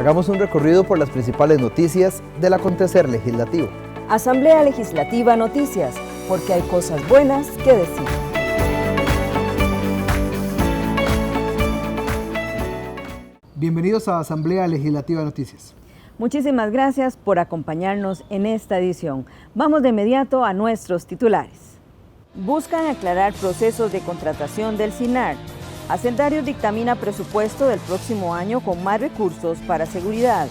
Hagamos un recorrido por las principales noticias del acontecer legislativo. Asamblea Legislativa Noticias, porque hay cosas buenas que decir. Bienvenidos a Asamblea Legislativa Noticias. Muchísimas gracias por acompañarnos en esta edición. Vamos de inmediato a nuestros titulares. Buscan aclarar procesos de contratación del SINAR. Hacendarios dictamina presupuesto del próximo año con más recursos para seguridad.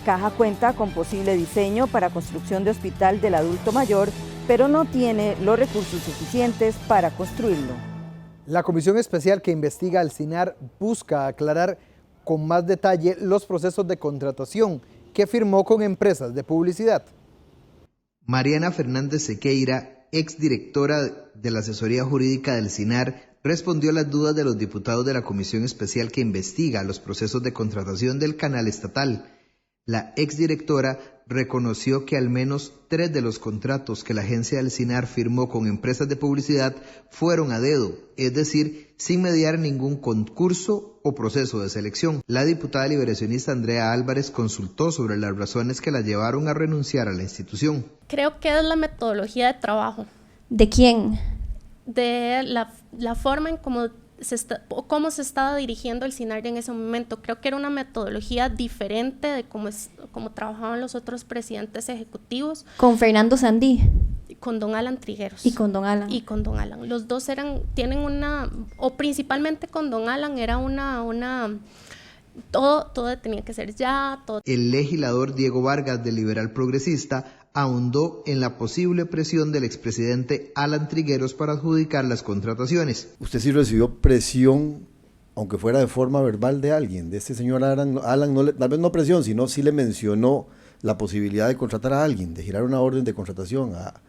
Caja cuenta con posible diseño para construcción de hospital del adulto mayor, pero no tiene los recursos suficientes para construirlo. La comisión especial que investiga al SINAR busca aclarar con más detalle los procesos de contratación que firmó con empresas de publicidad. Mariana Fernández Sequeira, exdirectora de la asesoría jurídica del SINAR, respondió a las dudas de los diputados de la comisión especial que investiga los procesos de contratación del canal estatal. La exdirectora reconoció que al menos 3 de los contratos que la agencia del SINAR firmó con empresas de publicidad fueron a dedo, es decir, sin mediar ningún concurso o proceso de selección. La diputada liberacionista Andrea Álvarez consultó sobre las razones que la llevaron a renunciar a la institución. Creo que es la metodología de trabajo. ¿De quién? De la forma en cómo se estaba dirigiendo el SINAR en ese momento. Creo que era una metodología diferente de cómo trabajaban los otros presidentes ejecutivos. ¿Con Fernando Sandí? Con don Alan Trigueros. ¿Y con don Alan? Y con don Alan. Los dos principalmente con don Alan era todo tenía que ser ya. Todo. El legislador Diego Vargas, del Liberal Progresista, ahondó en la posible presión del expresidente Alan Trigueros para adjudicar las contrataciones. Usted sí recibió presión, aunque fuera de forma verbal, de alguien, de este señor Alan tal vez no presión, sino sí le mencionó la posibilidad de contratar a alguien, de girar una orden de contratación a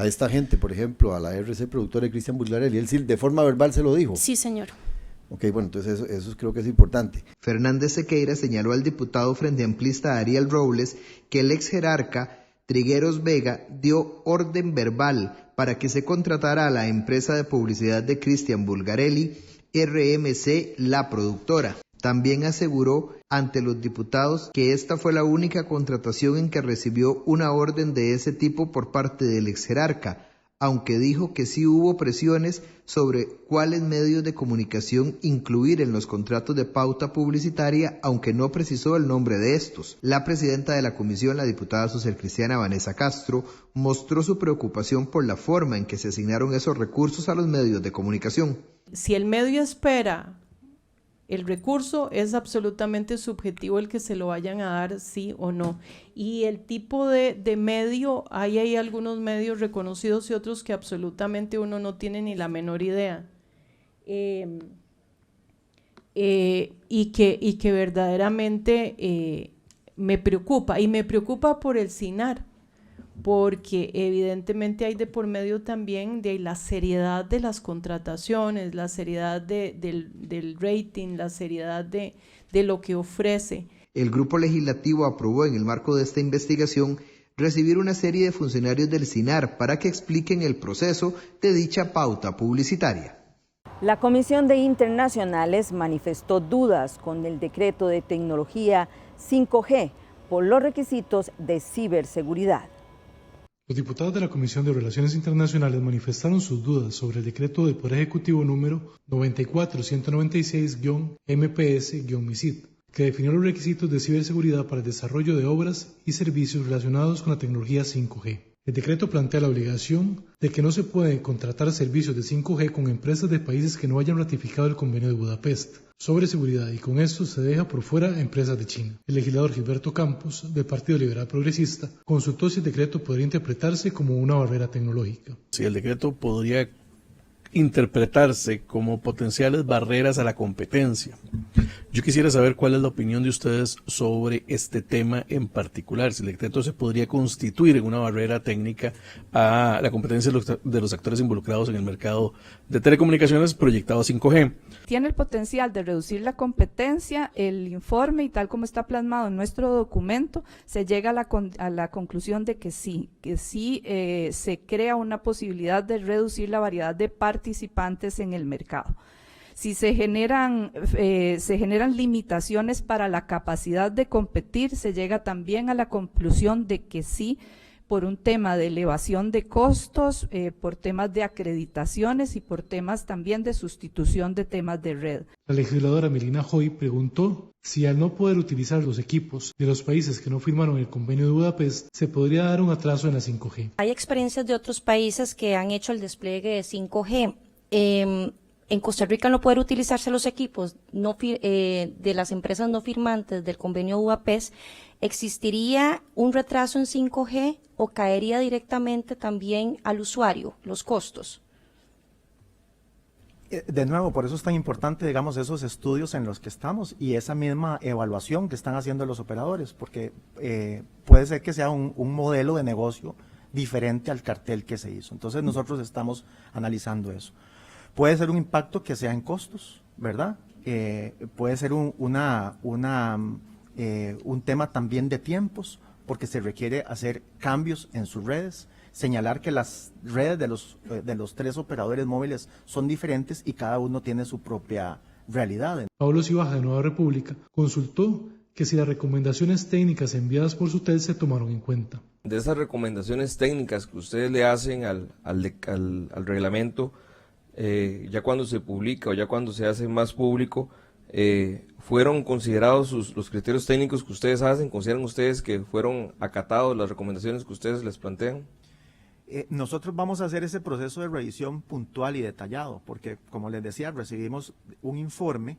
esta gente, por ejemplo, a la RC productora de Cristian Bulgarelli. Él sí de forma verbal se lo dijo. Sí, señor. Ok, bueno, entonces eso creo que es importante. Fernández Sequeira señaló al diputado frente amplista Ariel Robles que el ex jerarca Trigueros Vega dio orden verbal para que se contratara a la empresa de publicidad de Cristian Bulgarelli, RMC La Productora. También aseguró ante los diputados que esta fue la única contratación en que recibió una orden de ese tipo por parte del ex jerarca, aunque dijo que sí hubo presiones sobre cuáles medios de comunicación incluir en los contratos de pauta publicitaria, aunque no precisó el nombre de estos. La presidenta de la comisión, la diputada socialcristiana Vanessa Castro, mostró su preocupación por la forma en que se asignaron esos recursos a los medios de comunicación. Si el medio espera el recurso, es absolutamente subjetivo el que se lo vayan a dar, sí o no. Y el tipo de medio, hay algunos medios reconocidos y otros que absolutamente uno no tiene ni la menor idea. Y que verdaderamente me preocupa, y me preocupa por el SINAR, porque evidentemente hay de por medio también de la seriedad de las contrataciones, la seriedad del rating, la seriedad de lo que ofrece. El grupo legislativo aprobó en el marco de esta investigación recibir una serie de funcionarios del SINAR para que expliquen el proceso de dicha pauta publicitaria. La Comisión de Internacionales manifestó dudas con el decreto de tecnología 5G por los requisitos de ciberseguridad. Los diputados de la Comisión de Relaciones Internacionales manifestaron sus dudas sobre el decreto del Poder Ejecutivo número 94-196-MPS-MISID, que definió los requisitos de ciberseguridad para el desarrollo de obras y servicios relacionados con la tecnología 5G. El decreto plantea la obligación de que no se pueden contratar servicios de 5G con empresas de países que no hayan ratificado el Convenio de Budapest sobre seguridad, y con esto se deja por fuera a empresas de China. El legislador Gilberto Campos, del Partido Liberal Progresista, consultó si el decreto podría interpretarse como una barrera tecnológica. Si el decreto podría interpretarse como potenciales barreras a la competencia. Yo quisiera saber cuál es la opinión de ustedes sobre este tema en particular, si el decreto se podría constituir en una barrera técnica a la competencia de los actores involucrados en el mercado de telecomunicaciones proyectado 5G. Tiene el potencial de reducir la competencia. El informe, y tal como está plasmado en nuestro documento, se llega a la conclusión de que sí se crea una posibilidad de reducir la variedad de participantes en el mercado. Si se generan limitaciones para la capacidad de competir, se llega también a la conclusión de que sí, por un tema de elevación de costos, por temas de acreditaciones y por temas también de sustitución de temas de red. La legisladora Melina Hoy preguntó si al no poder utilizar los equipos de los países que no firmaron el convenio de Budapest, se podría dar un atraso en la 5G. Hay experiencias de otros países que han hecho el despliegue de 5G. En Costa Rica, al no poder utilizarse los equipos de las empresas no firmantes del convenio de Budapest, ¿existiría un retraso en 5G o caería directamente también al usuario los costos? De nuevo, por eso es tan importante, digamos, esos estudios en los que estamos y esa misma evaluación que están haciendo los operadores, porque puede ser que sea un modelo de negocio diferente al cartel que se hizo. Entonces nosotros estamos analizando eso. Puede ser un impacto que sea en costos, ¿verdad? Puede ser un tema también de tiempos, porque se requiere hacer cambios en sus redes, señalar que las redes de los 3 operadores móviles son diferentes y cada uno tiene su propia realidad. Pablo Cibaja, de Nueva República, consultó que si las recomendaciones técnicas enviadas por SUTEL se tomaron en cuenta. De esas recomendaciones técnicas que ustedes le hacen al reglamento, ya cuando se publica o ya cuando se hace más público, ¿fueron considerados los criterios técnicos que ustedes hacen? ¿Consideran ustedes que fueron acatados las recomendaciones que ustedes les plantean? Nosotros vamos a hacer ese proceso de revisión puntual y detallado, porque como les decía, recibimos un informe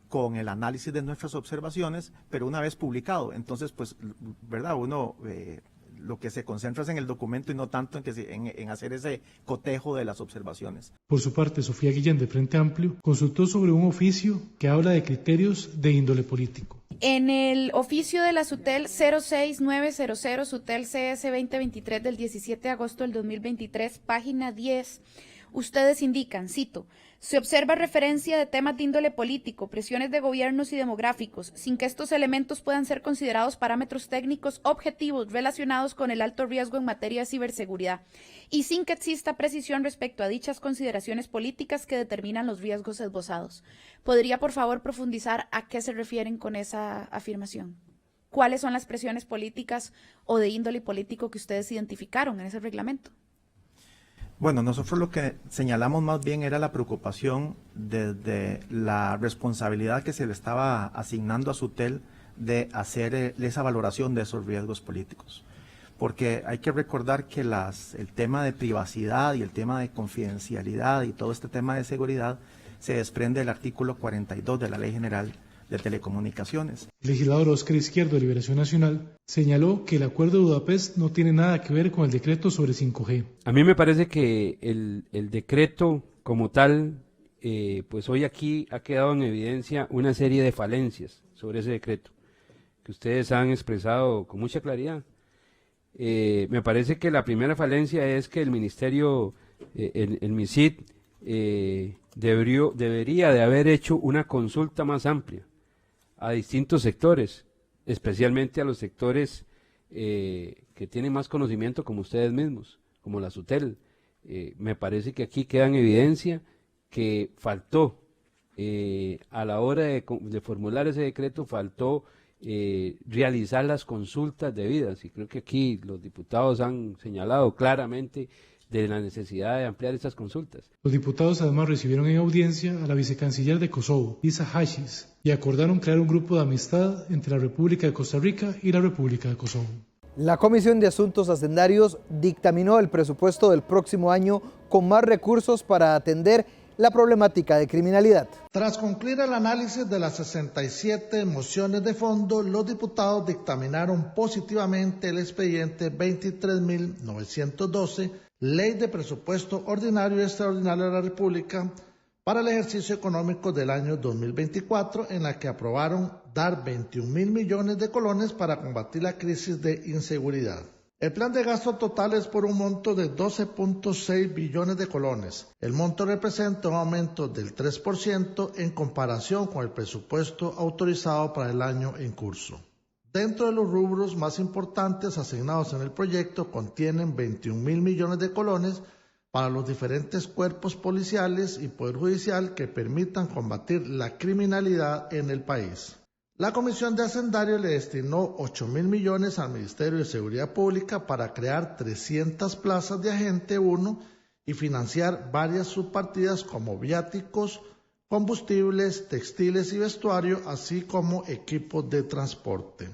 con el análisis de nuestras observaciones, pero una vez publicado, entonces pues, ¿verdad? Uno lo que se concentra es en el documento y no tanto en hacer ese cotejo de las observaciones. Por su parte, Sofía Guillén, de Frente Amplio, consultó sobre un oficio que habla de criterios de índole político. En el oficio de la SUTEL 06900, SUTEL CS 2023 del 17 de agosto del 2023, página 10, ustedes indican, cito, se observa referencia de temas de índole político, presiones de gobiernos y demográficos, sin que estos elementos puedan ser considerados parámetros técnicos objetivos relacionados con el alto riesgo en materia de ciberseguridad, y sin que exista precisión respecto a dichas consideraciones políticas que determinan los riesgos esbozados. ¿Podría, por favor, profundizar a qué se refieren con esa afirmación? ¿Cuáles son las presiones políticas o de índole político que ustedes identificaron en ese reglamento? Bueno, nosotros lo que señalamos más bien era la preocupación desde la responsabilidad que se le estaba asignando a SUTEL de hacer esa valoración de esos riesgos políticos. Porque hay que recordar que el tema de privacidad y el tema de confidencialidad y todo este tema de seguridad se desprende del artículo 42 de la Ley General de Telecomunicaciones. El legislador Óscar Izquierdo, de Liberación Nacional, señaló que el Acuerdo de Budapest no tiene nada que ver con el decreto sobre 5G. A mí me parece que el decreto como tal, pues hoy aquí ha quedado en evidencia una serie de falencias sobre ese decreto, que ustedes han expresado con mucha claridad. Me parece que la primera falencia es que el Ministerio, el MISID, debería de haber hecho una consulta más amplia a distintos sectores, especialmente a los sectores que tienen más conocimiento como ustedes mismos, como la SUTEL. Me parece que aquí queda en evidencia que faltó, a la hora de formular ese decreto, faltó realizar las consultas debidas, y creo que aquí los diputados han señalado claramente de la necesidad de ampliar estas consultas. Los diputados además recibieron en audiencia a la vicecanciller de Kosovo, Lisa Hashis, y acordaron crear un grupo de amistad entre la República de Costa Rica y la República de Kosovo. La Comisión de Asuntos Hacendarios dictaminó el presupuesto del próximo año con más recursos para atender la problemática de criminalidad. Tras concluir el análisis de las 67 mociones de fondo, los diputados dictaminaron positivamente el expediente 23.912, Ley de Presupuesto Ordinario y Extraordinario de la República para el ejercicio económico del año 2024, en la que aprobaron dar 21.000 millones de colones para combatir la crisis de inseguridad. El plan de gasto total es por un monto de 12.6 billones de colones. El monto representa un aumento del 3% en comparación con el presupuesto autorizado para el año en curso. Dentro de los rubros más importantes asignados en el proyecto contienen 21.000 millones de colones para los diferentes cuerpos policiales y Poder Judicial que permitan combatir la criminalidad en el país. La Comisión de Hacendario le destinó 8.000 millones al Ministerio de Seguridad Pública para crear 300 plazas de agente 1 y financiar varias subpartidas como viáticos, combustibles, textiles y vestuario, así como equipos de transporte.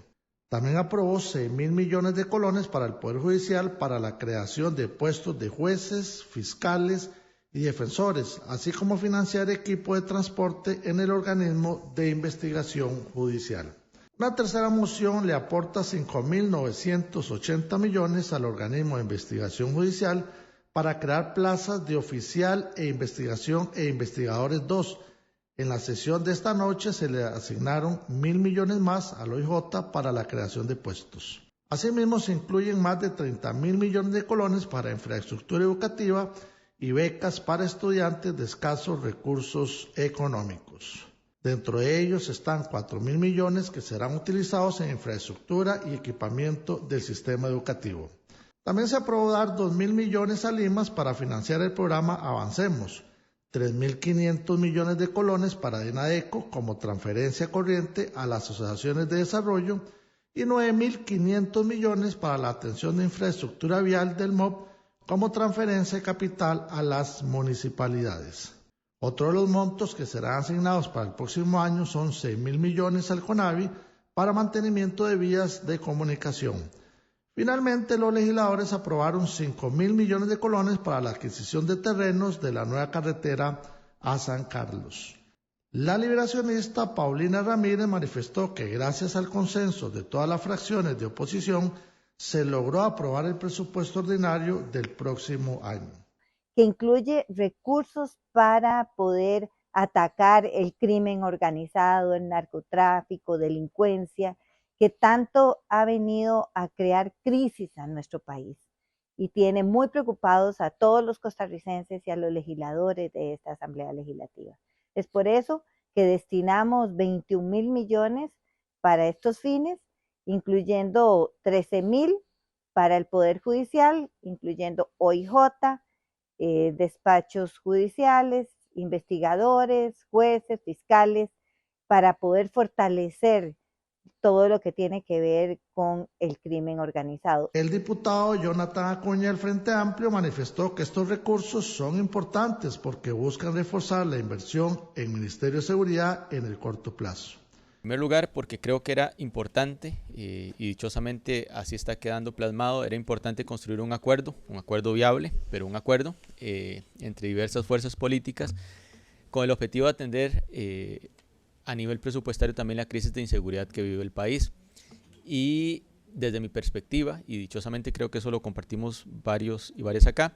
También aprobó 6.000 millones de colones para el Poder Judicial para la creación de puestos de jueces, fiscales y defensores, así como financiar equipo de transporte en el organismo de investigación judicial. Una tercera moción le aporta 5.980 millones al organismo de investigación judicial para crear plazas de oficial e investigación e investigadores 2. En la sesión de esta noche se le asignaron 1.000 millones más al OIJ para la creación de puestos. Asimismo, se incluyen más de 30.000 millones de colones para infraestructura educativa y becas para estudiantes de escasos recursos económicos. Dentro de ellos están 4.000 millones que serán utilizados en infraestructura y equipamiento del sistema educativo. También se aprobó dar 2.000 millones a Limas para financiar el programa Avancemos, 3.500 millones de colones para DINADECO como transferencia corriente a las asociaciones de desarrollo y 9.500 millones para la atención de infraestructura vial del MOP como transferencia de capital a las municipalidades. Otro de los montos que serán asignados para el próximo año son 6.000 millones al CONAVI para mantenimiento de vías de comunicación. Finalmente, los legisladores aprobaron 5.000 millones de colones para la adquisición de terrenos de la nueva carretera a San Carlos. La liberacionista Paulina Ramírez manifestó que gracias al consenso de todas las fracciones de oposición se logró aprobar el presupuesto ordinario del próximo año, que incluye recursos para poder atacar el crimen organizado, el narcotráfico, delincuencia, que tanto ha venido a crear crisis en nuestro país y tiene muy preocupados a todos los costarricenses y a los legisladores de esta Asamblea Legislativa. Es por eso que destinamos 21.000 millones para estos fines, incluyendo 13.000 para el Poder Judicial, incluyendo OIJ, despachos judiciales, investigadores, jueces, fiscales, para poder fortalecer todo lo que tiene que ver con el crimen organizado. El diputado Jonathan Acuña del Frente Amplio manifestó que estos recursos son importantes porque buscan reforzar la inversión en Ministerio de Seguridad en el corto plazo. En primer lugar, porque creo que era importante, y dichosamente así está quedando plasmado, era importante construir un acuerdo viable, pero un acuerdo entre diversas fuerzas políticas con el objetivo de atender a nivel presupuestario también la crisis de inseguridad que vive el país. Y desde mi perspectiva, y dichosamente creo que eso lo compartimos varios y varias acá,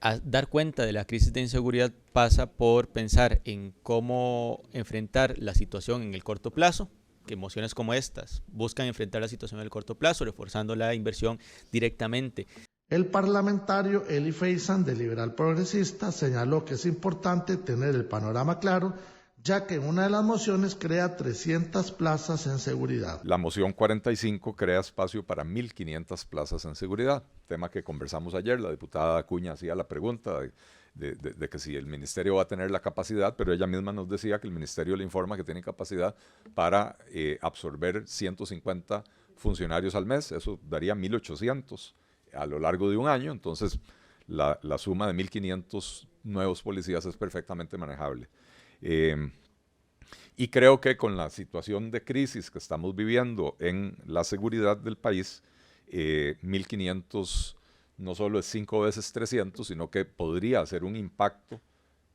a dar cuenta de la crisis de inseguridad pasa por pensar en cómo enfrentar la situación en el corto plazo, que mociones como estas buscan enfrentar la situación en el corto plazo, reforzando la inversión directamente. El parlamentario Eli Feizan, de Liberal Progresista, señaló que es importante tener el panorama claro, ya que en una de las mociones crea 300 plazas en seguridad. La moción 45 crea espacio para 1.500 plazas en seguridad, tema que conversamos ayer. La diputada Acuña hacía la pregunta de que si el ministerio va a tener la capacidad, pero ella misma nos decía que el ministerio le informa que tiene capacidad para absorber 150 funcionarios al mes, eso daría 1.800 a lo largo de un año. Entonces la suma de 1.500 nuevos policías es perfectamente manejable. Y creo que con la situación de crisis que estamos viviendo en la seguridad del país, 1.500 no solo es 5 veces 300, sino que podría hacer un impacto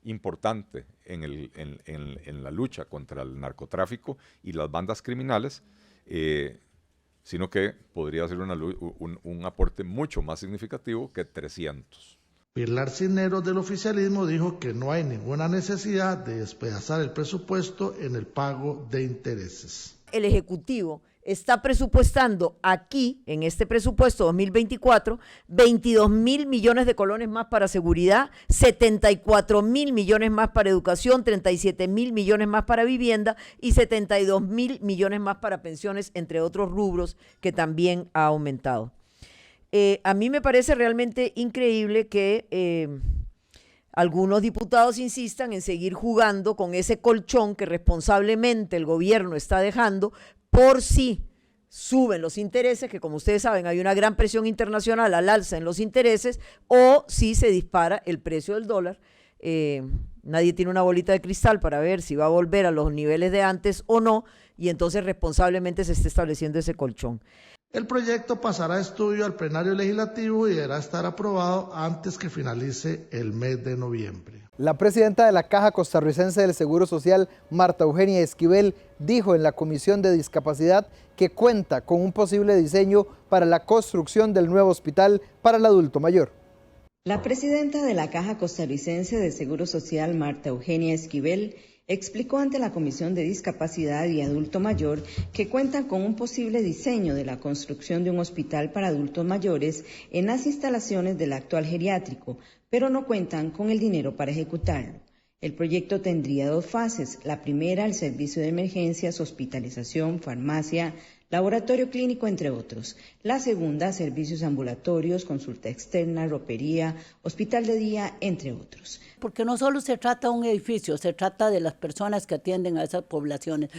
importante en la lucha contra el narcotráfico y las bandas criminales, sino que podría ser un aporte mucho más significativo que 300. Pilar Cisneros del oficialismo dijo que no hay ninguna necesidad de despedazar el presupuesto en el pago de intereses. El Ejecutivo está presupuestando aquí, en este presupuesto 2024, 22.000 millones de colones más para seguridad, 74.000 millones más para educación, 37.000 millones más para vivienda y 72.000 millones más para pensiones, entre otros rubros que también ha aumentado. a mí me parece realmente increíble que algunos diputados insistan en seguir jugando con ese colchón que responsablemente el gobierno está dejando por si suben los intereses, que como ustedes saben hay una gran presión internacional al alza en los intereses, o si se dispara el precio del dólar. Nadie tiene una bolita de cristal para ver si va a volver a los niveles de antes o no, y entonces responsablemente se está estableciendo ese colchón. El proyecto pasará a estudio al plenario legislativo y deberá estar aprobado antes que finalice el mes de noviembre. La presidenta de la Caja Costarricense del Seguro Social, Marta Eugenia Esquivel, dijo en la Comisión de Discapacidad que cuenta con un posible diseño para la construcción del nuevo hospital para el adulto mayor. La presidenta de la Caja Costarricense del Seguro Social, Marta Eugenia Esquivel, explicó ante la Comisión de Discapacidad y Adulto Mayor que cuentan con un posible diseño de la construcción de un hospital para adultos mayores en las instalaciones del actual geriátrico, pero no cuentan con el dinero para ejecutarlo. El proyecto tendría 2 fases. La primera, el servicio de emergencias, hospitalización, farmacia, laboratorio clínico, entre otros. La segunda, servicios ambulatorios, consulta externa, ropería, hospital de día, entre otros. Porque no solo se trata de un edificio, se trata de las personas que atienden a esas poblaciones.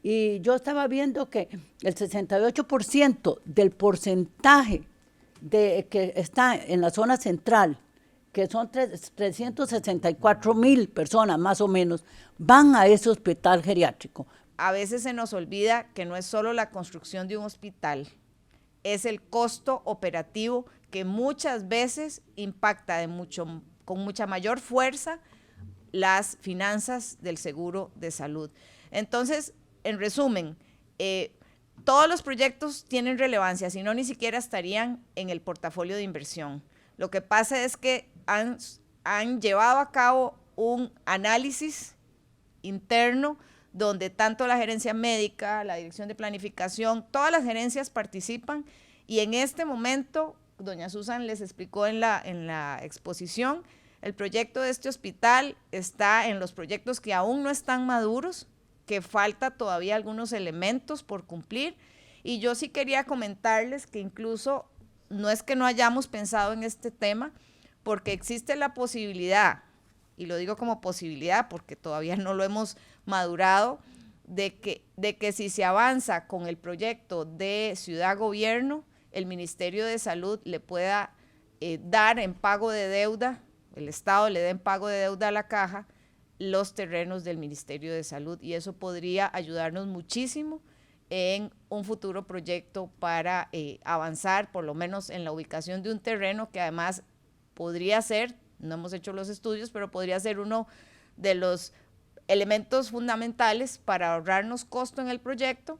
Y yo estaba viendo que el 68% del porcentaje que está en la zona central, que son 364,000 personas más o menos, van a ese hospital geriátrico. A veces se nos olvida que no es solo la construcción de un hospital, es el costo operativo que muchas veces impacta con mucha mayor fuerza las finanzas del seguro de salud. Entonces, en resumen, todos los proyectos tienen relevancia, si no ni siquiera estarían en el portafolio de inversión. Lo que pasa es que han llevado a cabo un análisis interno donde tanto la gerencia médica, la dirección de planificación, todas las gerencias participan, y en este momento, doña Susan les explicó en la exposición, el proyecto de este hospital está en los proyectos que aún no están maduros, que falta todavía algunos elementos por cumplir, y yo sí quería comentarles que incluso no es que no hayamos pensado en este tema, porque existe la posibilidad, y lo digo como posibilidad porque todavía no lo hemos madurado, de que si se avanza con el proyecto de ciudad-gobierno, el Ministerio de Salud le pueda dar en pago de deuda, el Estado le dé en pago de deuda a la Caja los terrenos del Ministerio de Salud, y eso podría ayudarnos muchísimo en un futuro proyecto para avanzar por lo menos en la ubicación de un terreno que además podría ser, no hemos hecho los estudios, pero podría ser uno de los elementos fundamentales para ahorrarnos costo en el proyecto,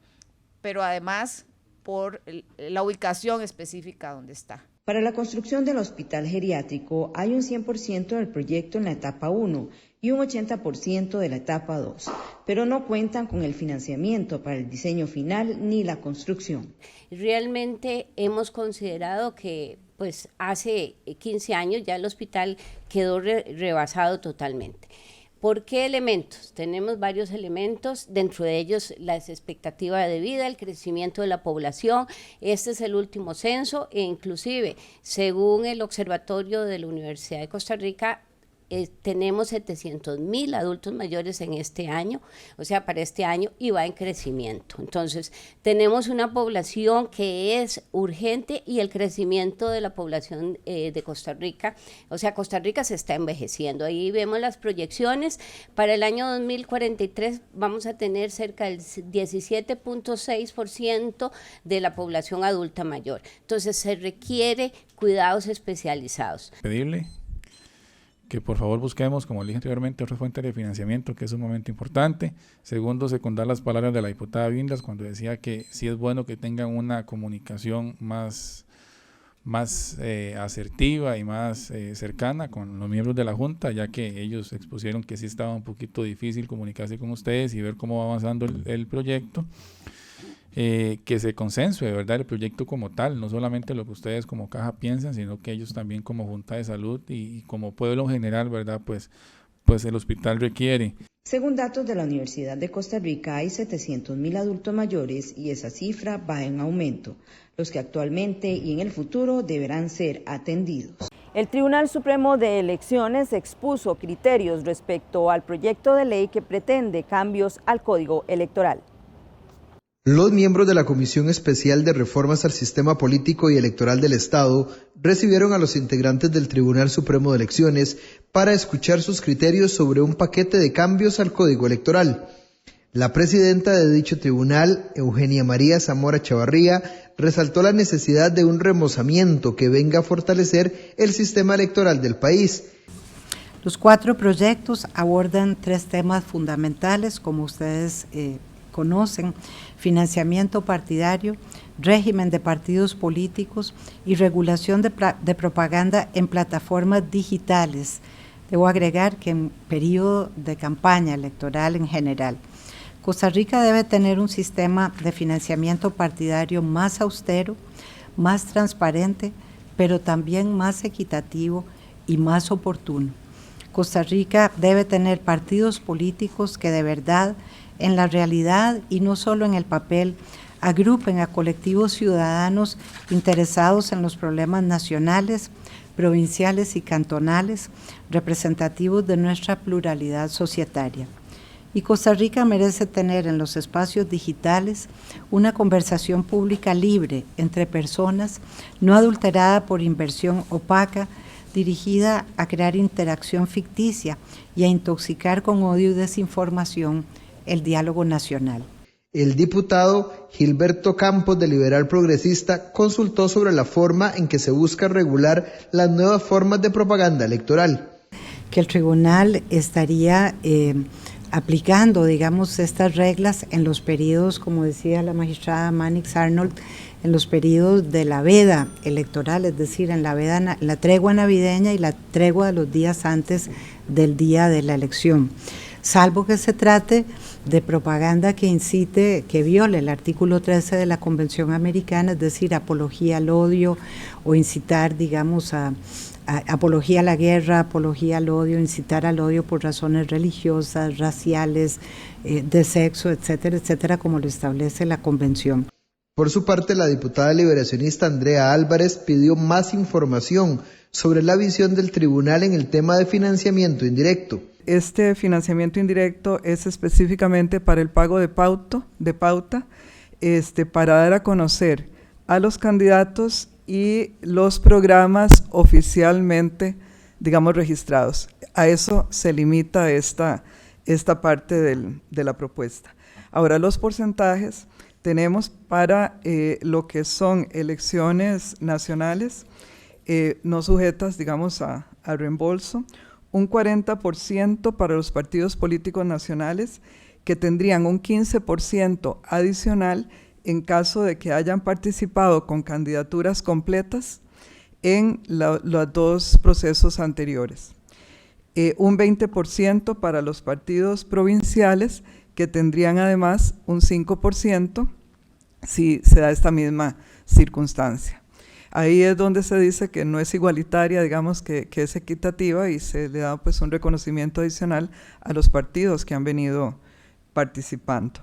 pero además por la ubicación específica donde está. Para la construcción del hospital geriátrico hay un 100% del proyecto en la etapa 1 y un 80% de la etapa 2, pero no cuentan con el financiamiento para el diseño final ni la construcción. Realmente hemos considerado que pues hace 15 años ya el hospital quedó rebasado totalmente. ¿Por qué elementos? Tenemos varios elementos, dentro de ellos las expectativas de vida, el crecimiento de la población. Este es el último censo e inclusive, según el Observatorio de la Universidad de Costa Rica, tenemos 700,000 adultos mayores en este año, o sea, para este año, y va en crecimiento. Entonces, tenemos una población que es urgente y el crecimiento de la población de Costa Rica, o sea, Costa Rica se está envejeciendo. Ahí vemos las proyecciones. Para el año 2043 vamos a tener cerca del 17.6% de la población adulta mayor. Entonces, se requiere cuidados especializados. Pedirle que por favor busquemos, como dije anteriormente, otras fuentes de financiamiento, que es un momento importante. Segundo, secundar las palabras de la diputada Vindas cuando decía que sí es bueno que tengan una comunicación más asertiva y más cercana con los miembros de la Junta, ya que ellos expusieron que sí estaba un poquito difícil comunicarse con ustedes y ver cómo va avanzando el proyecto. Que se consensue, ¿verdad?, el proyecto como tal, no solamente lo que ustedes como Caja piensan, sino que ellos también como Junta de Salud y como pueblo en general, ¿verdad?, pues pues el hospital requiere. Según datos de la Universidad de Costa Rica, hay 700.000 adultos mayores y esa cifra va en aumento, los que actualmente y en el futuro deberán ser atendidos. El Tribunal Supremo de Elecciones expuso criterios respecto al proyecto de ley que pretende cambios al Código Electoral. Los miembros de la Comisión Especial de Reformas al Sistema Político y Electoral del Estado recibieron a los integrantes del Tribunal Supremo de Elecciones para escuchar sus criterios sobre un paquete de cambios al Código Electoral. La presidenta de dicho tribunal, Eugenia María Zamora Chavarría, resaltó la necesidad de un remozamiento que venga a fortalecer el sistema electoral del país. Los 4 proyectos abordan 3 temas fundamentales, como ustedes conocen: financiamiento partidario, régimen de partidos políticos y regulación de propaganda en plataformas digitales. Debo agregar que en periodo de campaña electoral en general, Costa Rica debe tener un sistema de financiamiento partidario más austero, más transparente, pero también más equitativo y más oportuno. Costa Rica debe tener partidos políticos que de verdad, en la realidad y no solo en el papel, agrupen a colectivos ciudadanos interesados en los problemas nacionales, provinciales y cantonales, representativos de nuestra pluralidad societaria. Y Costa Rica merece tener en los espacios digitales una conversación pública libre entre personas, no adulterada por inversión opaca, dirigida a crear interacción ficticia y a intoxicar con odio y desinformación el diálogo nacional. El diputado Gilberto Campos, de Liberal Progresista, consultó sobre la forma en que se busca regular las nuevas formas de propaganda electoral. Que el tribunal estaría aplicando, digamos, estas reglas en los periodos, como decía la magistrada Manix Arnold, en los periodos de la veda electoral, es decir, en la tregua navideña y la tregua de los días antes del día de la elección, salvo que se trate de propaganda que incite, que viole el artículo 13 de la Convención Americana, es decir, apología al odio o incitar, digamos, a apología a la guerra, apología al odio, incitar al odio por razones religiosas, raciales, de sexo, etcétera, etcétera, como lo establece la Convención. Por su parte, la diputada liberacionista Andrea Álvarez pidió más información sobre la visión del tribunal en el tema de financiamiento indirecto. Este financiamiento indirecto es específicamente para el pago de pauta, para dar a conocer a los candidatos y los programas oficialmente, digamos, registrados. A eso se limita esta parte de la propuesta. Ahora, los porcentajes tenemos para lo que son elecciones nacionales, no sujetas, digamos, a reembolso, un 40% para los partidos políticos nacionales, que tendrían un 15% adicional en caso de que hayan participado con candidaturas completas en los 2 procesos anteriores. Un 20% para los partidos provinciales, que tendrían además un 5% si se da esta misma circunstancia. Ahí es donde se dice que no es igualitaria, digamos que es equitativa, y se le da pues un reconocimiento adicional a los partidos que han venido participando.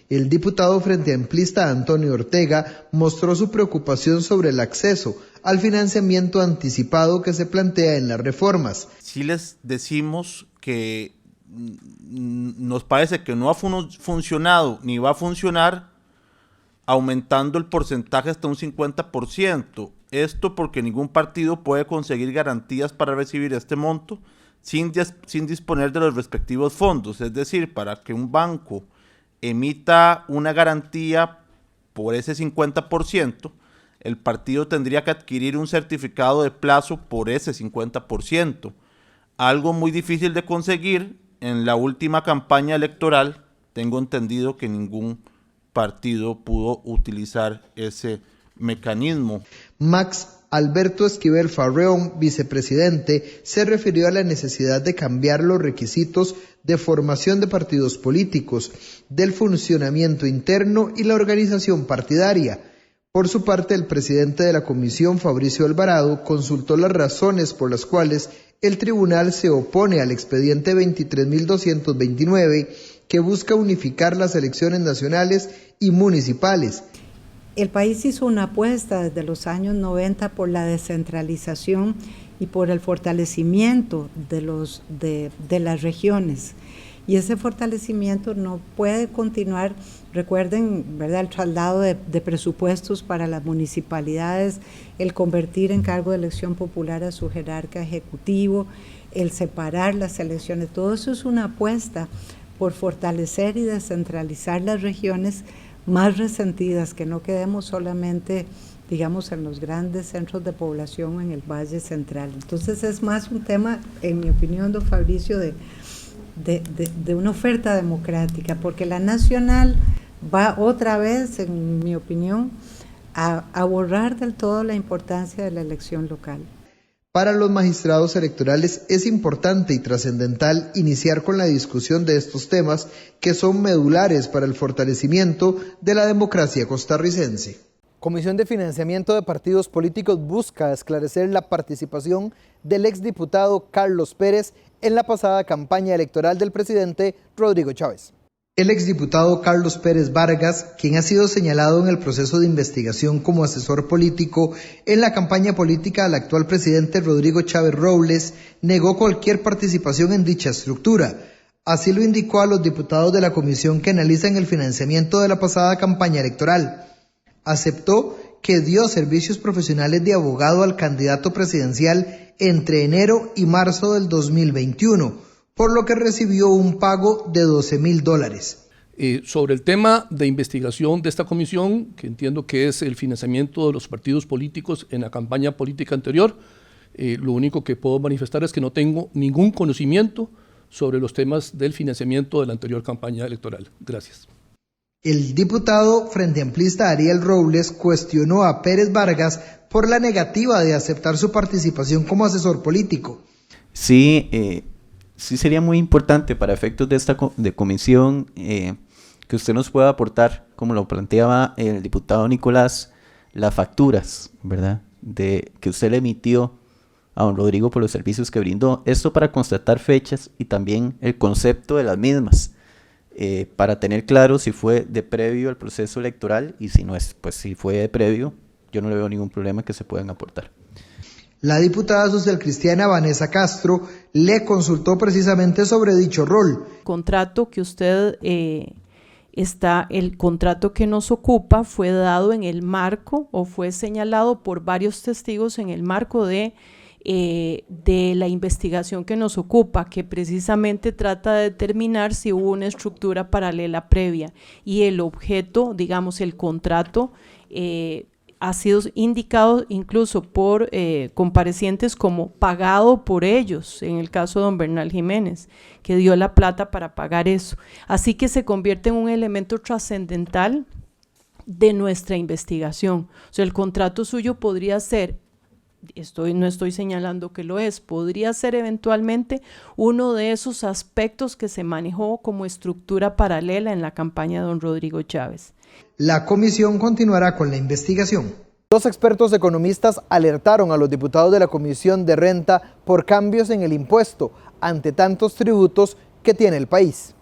El diputado Frente Amplista Antonio Ortega mostró su preocupación sobre el acceso al financiamiento anticipado que se plantea en las reformas. Sí les decimos que nos parece que no ha funcionado ni va a funcionar aumentando el porcentaje hasta un 50%. Esto porque ningún partido puede conseguir garantías para recibir este monto sin disponer de los respectivos fondos. Es decir, para que un banco emita una garantía por ese 50%, el partido tendría que adquirir un certificado de plazo por ese 50%. Algo muy difícil de conseguir. En la última campaña electoral, tengo entendido que ningún partido pudo utilizar ese mecanismo. Max Alberto Esquivel Farreón, vicepresidente, se refirió a la necesidad de cambiar los requisitos de formación de partidos políticos, del funcionamiento interno y la organización partidaria. Por su parte, el presidente de la comisión, Fabricio Alvarado, consultó las razones por las cuales El tribunal se opone al expediente 23.229 que busca unificar las elecciones nacionales y municipales. El país hizo una apuesta desde los años 90 por la descentralización y por el fortalecimiento de las regiones. Y ese fortalecimiento no puede continuar. Recuerden, ¿verdad?, el traslado de presupuestos para las municipalidades, el convertir en cargo de elección popular a su jerarca ejecutivo, el separar las elecciones. Todo eso es una apuesta por fortalecer y descentralizar las regiones más resentidas, que no quedemos solamente, digamos, en los grandes centros de población o en el Valle Central. Entonces es más un tema, en mi opinión, don Fabricio, de una oferta democrática, porque la nacional va otra vez, en mi opinión, a borrar del todo la importancia de la elección local. Para los magistrados electorales es importante y trascendental iniciar con la discusión de estos temas que son medulares para el fortalecimiento de la democracia costarricense. Comisión de Financiamiento de Partidos Políticos busca esclarecer la participación del exdiputado Carlos Pérez en la pasada campaña electoral del presidente Rodrigo Chávez. El exdiputado Carlos Pérez Vargas, quien ha sido señalado en el proceso de investigación como asesor político en la campaña política al actual presidente Rodrigo Chávez Robles, negó cualquier participación en dicha estructura. Así lo indicó a los diputados de la comisión que analizan el financiamiento de la pasada campaña electoral. Aceptó que dio servicios profesionales de abogado al candidato presidencial entre enero y marzo del 2021, por lo que recibió un pago de $12,000. Sobre el tema de investigación de esta comisión, que entiendo que es el financiamiento de los partidos políticos en la campaña política anterior, lo único que puedo manifestar es que no tengo ningún conocimiento sobre los temas del financiamiento de la anterior campaña electoral. Gracias. El diputado frente amplista Ariel Robles cuestionó a Pérez Vargas por la negativa de aceptar su participación como asesor político. Sí sería muy importante para efectos de esta comisión que usted nos pueda aportar, como lo planteaba el diputado Nicolás, las facturas, ¿verdad?, que usted le emitió a don Rodrigo por los servicios que brindó. Esto para constatar fechas y también el concepto de las mismas, para tener claro si fue de previo al proceso electoral, y si no es, pues si fue de previo, yo no le veo ningún problema que se puedan aportar. La diputada socialcristiana Vanessa Castro le consultó precisamente sobre dicho rol. Contrato que usted el contrato que nos ocupa fue dado en el marco o fue señalado por varios testigos en el marco de la investigación que nos ocupa, que precisamente trata de determinar si hubo una estructura paralela previa, y el objeto, digamos, el contrato ha sido indicado incluso por comparecientes como pagado por ellos, en el caso de don Bernal Jiménez, que dio la plata para pagar eso. Así que se convierte en un elemento trascendental de nuestra investigación. O sea, el contrato suyo podría ser, no estoy señalando que lo es, podría ser eventualmente uno de esos aspectos que se manejó como estructura paralela en la campaña de don Rodrigo Chávez. La comisión continuará con la investigación. Dos expertos economistas alertaron a los diputados de la Comisión de Renta por cambios en el impuesto ante tantos tributos que tiene el país.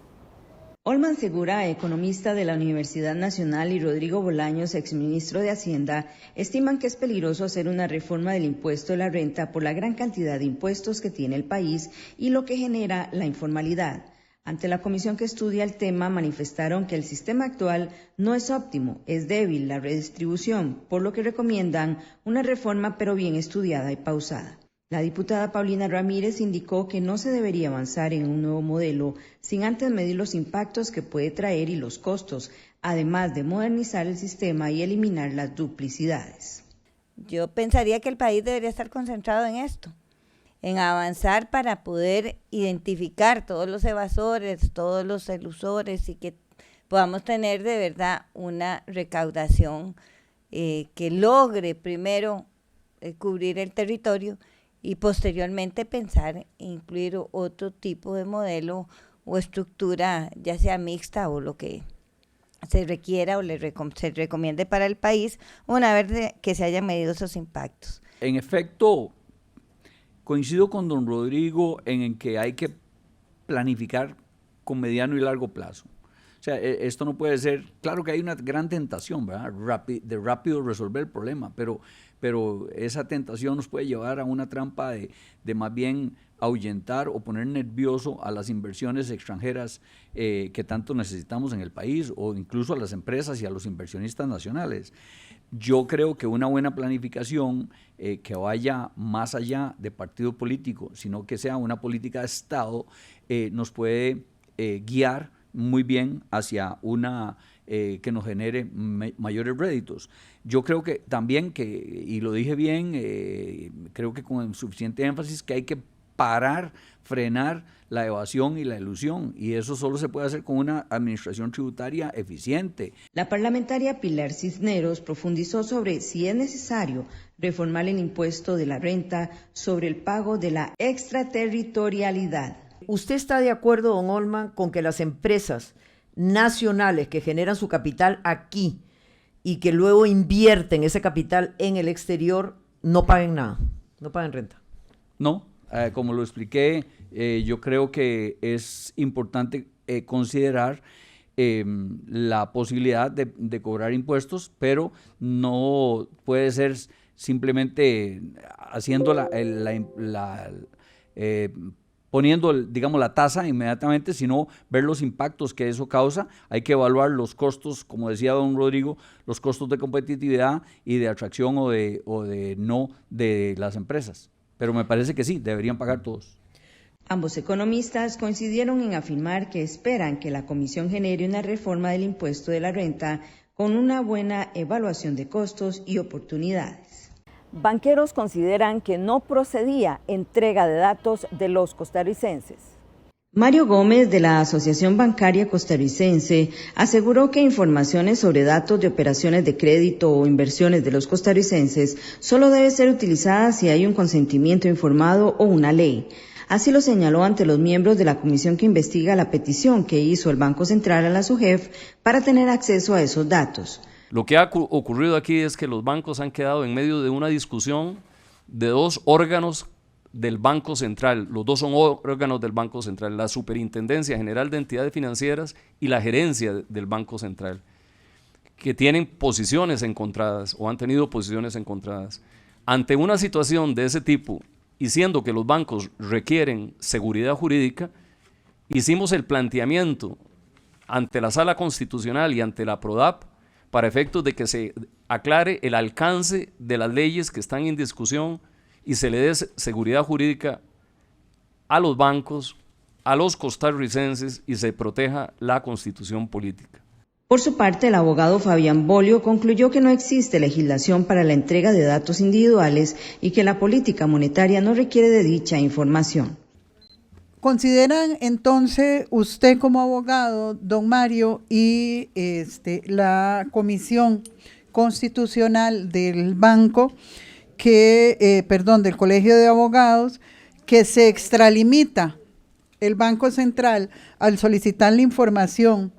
Olman Segura, economista de la Universidad Nacional, y Rodrigo Bolaños, exministro de Hacienda, estiman que es peligroso hacer una reforma del impuesto de la renta por la gran cantidad de impuestos que tiene el país y lo que genera la informalidad. Ante la comisión que estudia el tema, manifestaron que el sistema actual no es óptimo, es débil la redistribución, por lo que recomiendan una reforma pero bien estudiada y pausada. La diputada Paulina Ramírez indicó que no se debería avanzar en un nuevo modelo sin antes medir los impactos que puede traer y los costos, además de modernizar el sistema y eliminar las duplicidades. Yo pensaría que el país debería estar concentrado en esto, en avanzar para poder identificar todos los evasores, todos los elusores, y que podamos tener de verdad una recaudación que logre primero cubrir el territorio y posteriormente pensar en incluir otro tipo de modelo o estructura, ya sea mixta o lo que se requiera o se recomiende para el país, una vez que se hayan medido esos impactos. En efecto, Coincido con don Rodrigo en que hay que planificar con mediano y largo plazo. O sea, esto no puede ser, claro que hay una gran tentación, ¿verdad? De rápido resolver el problema, pero esa tentación nos puede llevar a una trampa de más bien ahuyentar o poner nervioso a las inversiones extranjeras que tanto necesitamos en el país, o incluso a las empresas y a los inversionistas nacionales. Yo creo que una buena planificación que vaya más allá de partido político, sino que sea una política de Estado, nos puede guiar muy bien hacia una que nos genere mayores réditos. Yo creo que también, y lo dije bien, creo que con suficiente énfasis, que hay que parar, frenar la evasión y la elusión, y eso solo se puede hacer con una administración tributaria eficiente. La parlamentaria Pilar Cisneros profundizó sobre si es necesario reformar el impuesto de la renta sobre el pago de la extraterritorialidad. ¿Usted está de acuerdo, don Olman, con que las empresas nacionales que generan su capital aquí y que luego invierten ese capital en el exterior no paguen nada, no paguen renta? No, como lo expliqué, yo creo que es importante considerar la posibilidad de cobrar impuestos, pero no puede ser simplemente haciendo poniendo, digamos, la tasa inmediatamente, sino ver los impactos que eso causa. Hay que evaluar los costos, como decía don Rodrigo, los costos de competitividad y de atracción o de no de las empresas. Pero me parece que sí, deberían pagar todos. Ambos economistas coincidieron en afirmar que esperan que la Comisión genere una reforma del impuesto de la renta con una buena evaluación de costos y oportunidades. Banqueros consideran que no procedía entrega de datos de los costarricenses. Mario Gómez, de la Asociación Bancaria Costarricense, aseguró que informaciones sobre datos de operaciones de crédito o inversiones de los costarricenses solo debe ser utilizada si hay un consentimiento informado o una ley. Así lo señaló ante los miembros de la comisión que investiga la petición que hizo el Banco Central a la SUGEF para tener acceso a esos datos. Lo que ha ocurrido aquí es que los bancos han quedado en medio de una discusión de dos órganos del Banco Central. Los dos son órganos del Banco Central, la Superintendencia General de Entidades Financieras y la Gerencia del Banco Central, que tienen posiciones encontradas o han tenido posiciones encontradas. Ante una situación de ese tipo, y siendo que los bancos requieren seguridad jurídica, hicimos el planteamiento ante la Sala Constitucional y ante la PRODAP para efectos de que se aclare el alcance de las leyes que están en discusión y se le dé seguridad jurídica a los bancos, a los costarricenses, y se proteja la constitución política. Por su parte, el abogado Fabián Bolio concluyó que no existe legislación para la entrega de datos individuales y que la política monetaria no requiere de dicha información. ¿Consideran entonces usted como abogado, don Mario, y la Comisión Constitucional del Banco, del Colegio de Abogados, que se extralimita el Banco Central al solicitar la información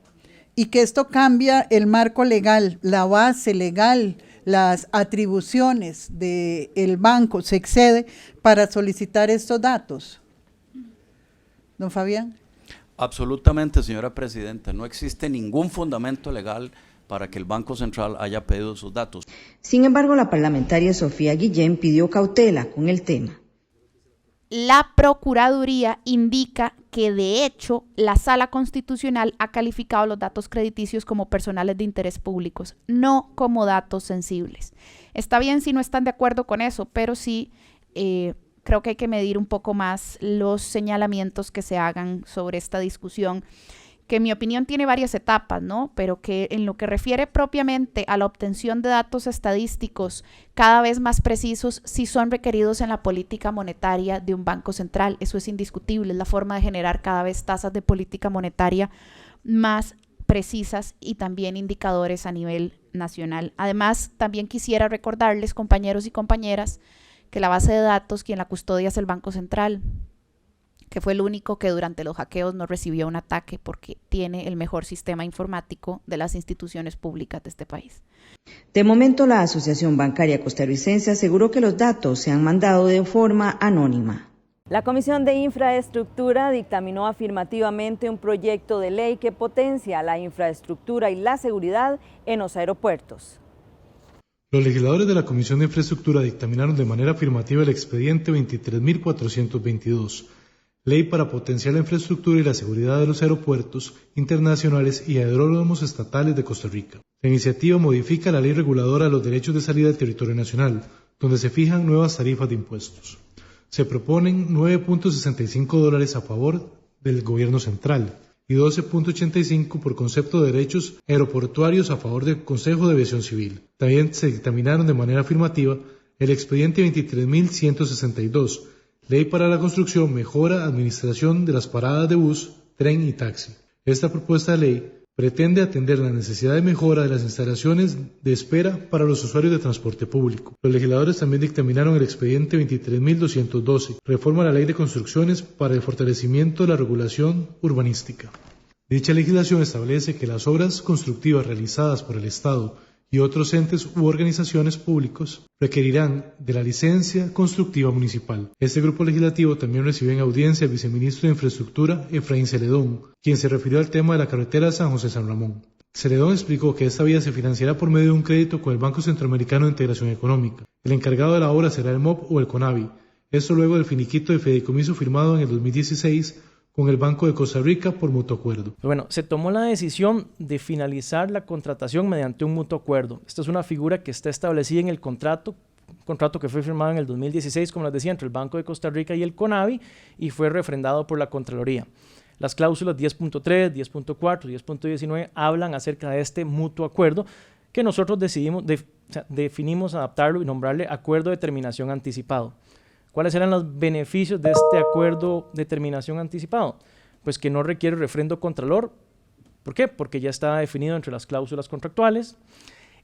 y que esto cambia el marco legal, la base legal, las atribuciones del banco, se excede para solicitar estos datos? Don Fabián. Absolutamente, señora presidenta. No existe ningún fundamento legal para que el Banco Central haya pedido sus datos. Sin embargo, la parlamentaria Sofía Guillén pidió cautela con el tema. La Procuraduría indica que, de hecho, la Sala Constitucional ha calificado los datos crediticios como personales de interés públicos, no como datos sensibles. Está bien si no están de acuerdo con eso, pero sí creo que hay que medir un poco más los señalamientos que se hagan sobre esta discusión, que en mi opinión tiene varias etapas, ¿no? Pero que en lo que refiere propiamente a la obtención de datos estadísticos cada vez más precisos, sí son requeridos en la política monetaria de un banco central. Eso es indiscutible, es la forma de generar cada vez tasas de política monetaria más precisas y también indicadores a nivel nacional. Además, también quisiera recordarles, compañeros y compañeras, que la base de datos quien la custodia es el Banco Central. que fue el único que durante los hackeos no recibió un ataque porque tiene el mejor sistema informático de las instituciones públicas de este país. De momento, la Asociación Bancaria Costarricense aseguró que los datos se han mandado de forma anónima. La Comisión de Infraestructura dictaminó afirmativamente un proyecto de ley que potencia la infraestructura y la seguridad en los aeropuertos. Los legisladores de la Comisión de Infraestructura dictaminaron de manera afirmativa el expediente 23.422, Ley para potenciar la infraestructura y la seguridad de los aeropuertos internacionales y aeródromos estatales de Costa Rica. La iniciativa modifica la ley reguladora de los derechos de salida del territorio nacional, donde se fijan nuevas tarifas de impuestos. Se proponen $9.65 a favor del gobierno central y 12.85 por concepto de derechos aeroportuarios a favor del Consejo de Aviación Civil. También se dictaminaron de manera afirmativa el expediente 23.162, Ley para la construcción, mejora, administración de las paradas de bus, tren y taxi. Esta propuesta de ley pretende atender la necesidad de mejora de las instalaciones de espera para los usuarios de transporte público. Los legisladores también dictaminaron el expediente 23.212, reforma a la Ley de Construcciones para el fortalecimiento de la regulación urbanística. Dicha legislación establece que las obras constructivas realizadas por el Estado y otros entes u organizaciones públicos requerirán de la licencia constructiva municipal. Este grupo legislativo también recibió en audiencia al viceministro de Infraestructura, Efraín Celedón, quien se refirió al tema de la carretera San José-San Ramón. Celedón explicó que esta vía se financiará por medio de un crédito con el Banco Centroamericano de Integración Económica. El encargado de la obra será el MOP o el CONAVI. Esto luego del finiquito de fideicomiso firmado en el 2016 con el Banco de Costa Rica por mutuo acuerdo. Bueno, se tomó la decisión de finalizar la contratación mediante un mutuo acuerdo. Esta es una figura que está establecida en el contrato que fue firmado en el 2016, como les decía, entre el Banco de Costa Rica y el CONAVI, y fue refrendado por la Contraloría. Las cláusulas 10.3, 10.4, 10.19 hablan acerca de este mutuo acuerdo que nosotros definimos adaptarlo y nombrarle acuerdo de terminación anticipado. ¿Cuáles eran los beneficios de este acuerdo de terminación anticipado? Pues que no requiere refrendo contralor. ¿Por qué? Porque ya estaba definido entre las cláusulas contractuales.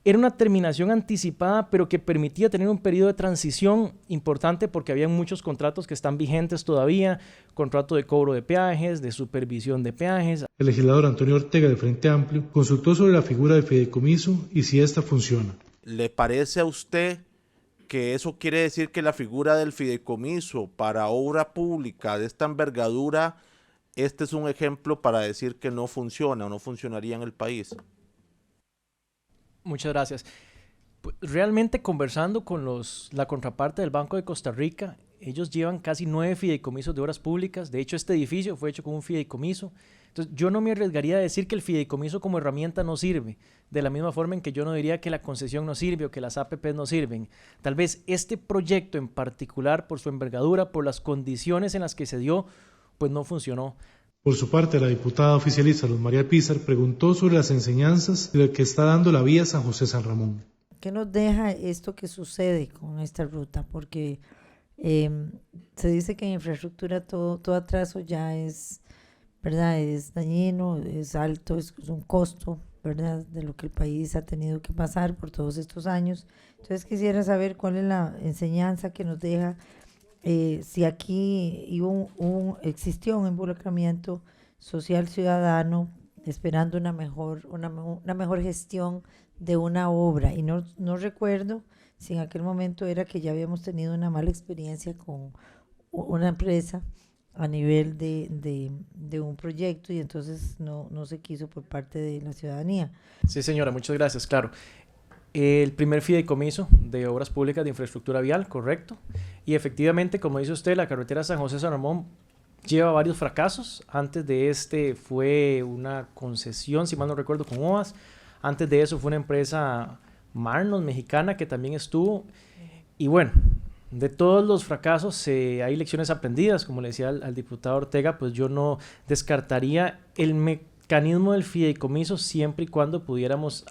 Era una terminación anticipada, pero que permitía tener un periodo de transición importante porque había muchos contratos que están vigentes todavía, contrato de cobro de peajes, de supervisión de peajes. El legislador Antonio Ortega, del Frente Amplio, consultó sobre la figura del fideicomiso y si esta funciona. ¿Le parece a usted que eso quiere decir que la figura del fideicomiso para obra pública de esta envergadura, este es un ejemplo para decir que no funciona o no funcionaría en el país? Muchas gracias. Realmente conversando con la contraparte del Banco de Costa Rica, ellos llevan casi 9 fideicomisos de obras públicas. De hecho, este edificio fue hecho con un fideicomiso. Entonces, yo no me arriesgaría a decir que el fideicomiso como herramienta no sirve, de la misma forma en que yo no diría que la concesión no sirve o que las APPs no sirven. Tal vez este proyecto en particular, por su envergadura, por las condiciones en las que se dio, pues no funcionó. Por su parte, la diputada oficialista Luz María Pizar preguntó sobre las enseñanzas de lo que está dando la vía San José-San Ramón. ¿Qué nos deja esto que sucede con esta ruta? Porque se dice que en infraestructura todo atraso ya es, ¿verdad? Es dañino, es alto, es un costo, ¿verdad? De lo que el país ha tenido que pasar por todos estos años. Entonces quisiera saber cuál es la enseñanza que nos deja, si aquí existió un involucramiento social ciudadano esperando una mejor gestión de una obra, y no recuerdo si en aquel momento era que ya habíamos tenido una mala experiencia con una empresa a nivel de un proyecto y entonces no se quiso por parte de la ciudadanía. Sí, señora, muchas gracias, claro. El primer fideicomiso de obras públicas de infraestructura vial, correcto. Y efectivamente, como dice usted, la carretera San José-San Ramón lleva varios fracasos. Antes de este fue una concesión, si mal no recuerdo, con OAS. Antes de eso fue una empresa Marnos, mexicana, que también estuvo. Y bueno, de todos los fracasos hay lecciones aprendidas. Como le decía al diputado Ortega, pues yo no descartaría el mecanismo del fideicomiso siempre y cuando pudiéramos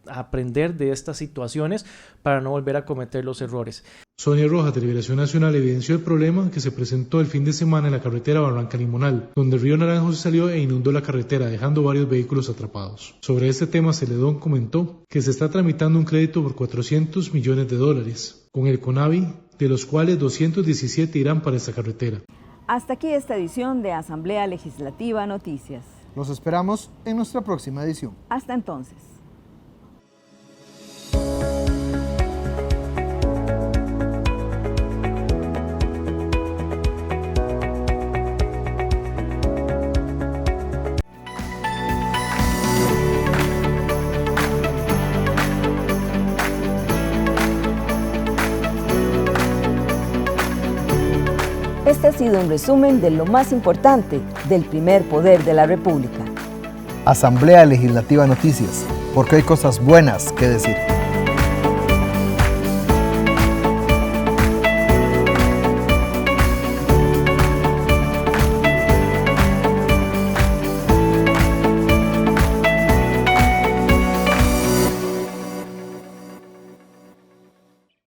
aprender de estas situaciones para no volver a cometer los errores. Sonia Rojas, de Liberación Nacional, evidenció el problema que se presentó el fin de semana en la carretera Barranca-Limonal, donde el río Naranjo se salió e inundó la carretera, dejando varios vehículos atrapados. Sobre este tema, Celedón comentó que se está tramitando un crédito por $400 millones con el CONAVI, de los cuales 217 irán para esta carretera. Hasta aquí esta edición de Asamblea Legislativa Noticias. Los esperamos en nuestra próxima edición. Hasta entonces. Este ha sido un resumen de lo más importante del primer poder de la República. Asamblea Legislativa Noticias, porque hay cosas buenas que decir.